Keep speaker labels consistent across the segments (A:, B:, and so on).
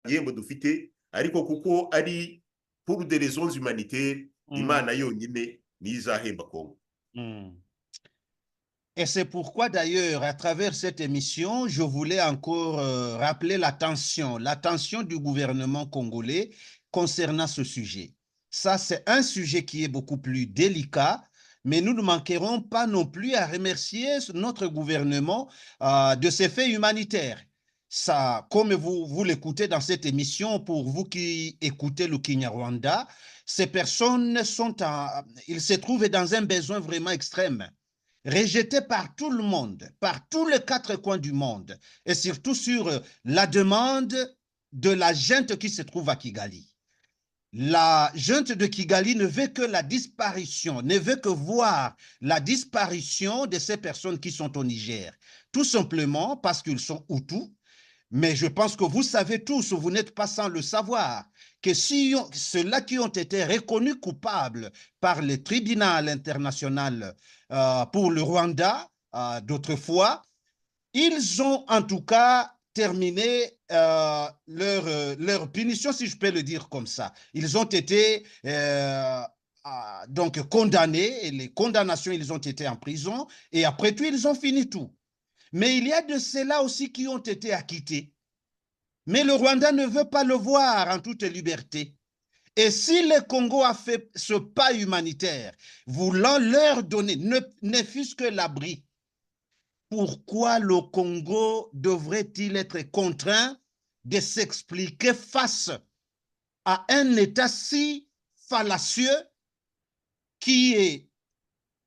A: gihembo dufite ariko kuko ari pour des raisons humanitaires Imana yonyine niyo izahemba Kongo.
B: Et c'est pourquoi d'ailleurs, à travers cette émission, je voulais encore rappeler l'attention du gouvernement congolais concernant ce sujet. Ça, c'est un sujet qui est beaucoup plus délicat, mais nous ne manquerons pas non plus à remercier notre gouvernement de ses faits humanitaires. Ça, comme vous l'écoutez dans cette émission, pour vous qui écoutez le Kinyarwanda, ces personnes ils se trouvent dans un besoin vraiment extrême, rejetés par tout le monde, par tous les quatre coins du monde, et surtout sur la demande de la junte qui se trouve à Kigali. La junte de Kigali ne veut que la disparition, ne veut que voir la disparition de ces personnes qui sont au Niger, tout simplement parce qu'ils sont Hutus. Mais je pense que vous savez tous, vous n'êtes pas sans le savoir, que si ceux-là qui ont été reconnus coupables par le tribunal international pour le Rwanda d'autrefois, ils ont en tout cas terminé leur punition, si je peux le dire comme ça. Ils ont été donc condamnés, et les condamnations, ils ont été en prison, et après tout, ils ont fini tout. Mais il y a de ceux-là aussi qui ont été acquittés. Mais le Rwanda ne veut pas le voir en toute liberté. Et si le Congo a fait ce pas humanitaire, voulant leur donner, ne fût-ce que l'abri, pourquoi le Congo devrait-il être contraint de s'expliquer face à un État si fallacieux qui est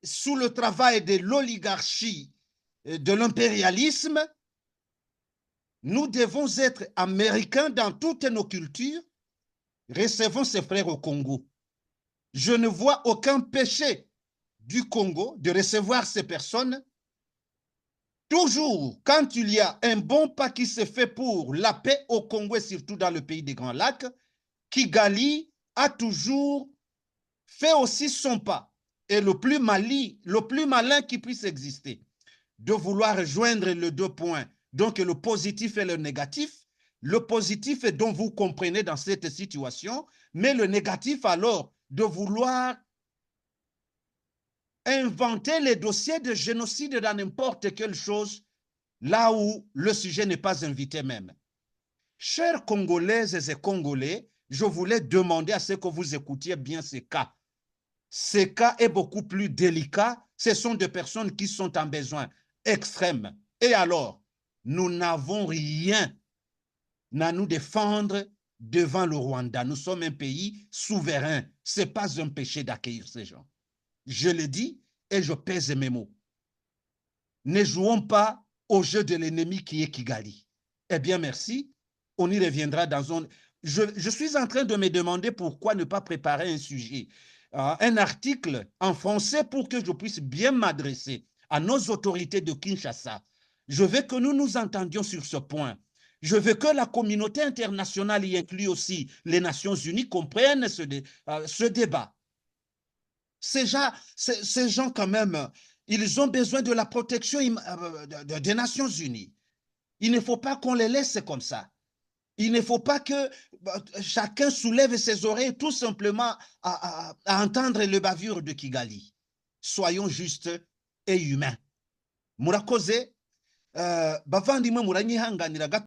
B: sous le travail de l'oligarchie, de l'impérialisme? Nous devons être américains dans toutes nos cultures. Recevons ces frères au Congo. Je ne vois aucun péché du Congo de recevoir ces personnes. Toujours, quand il y a un bon pas qui se fait pour la paix au Congo et surtout dans le pays des Grands Lacs, Kigali a toujours fait aussi son pas. Et le plus malin qui puisse exister, de vouloir rejoindre les deux points, donc le positif et le négatif. Le positif est dont vous comprenez dans cette situation, mais le négatif alors de vouloir inventer les dossiers de génocide dans n'importe quelle chose, là où le sujet n'est pas invité même. Chers Congolaises et Congolais, je voulais demander à ce que vous écoutiez bien ces cas. Ces cas est beaucoup plus délicat. Ce sont des personnes qui sont en besoin extrême. Et alors, nous n'avons rien à nous défendre devant le Rwanda. Nous sommes un pays souverain. Ce n'est pas un péché d'accueillir ces gens. Je le dis et je pèse mes mots. Ne jouons pas au jeu de l'ennemi qui est Kigali. Eh bien, merci. On y reviendra dans un... Je suis en train de me demander pourquoi ne pas préparer un sujet, un article en français pour que je puisse bien m'adresser à nos autorités de Kinshasa. Je veux que nous nous entendions sur ce point. Je veux que la communauté internationale, y inclut aussi les Nations Unies, comprennent ce débat. Ces gens, quand même, ils ont besoin de la protection des Nations Unies. Il ne faut pas qu'on les laisse comme ça. Il ne faut pas que chacun soulève ses oreilles tout simplement à entendre le bavure de Kigali. Soyons justes et humains. Murakoze, bavandimwe muranyihanganira gato.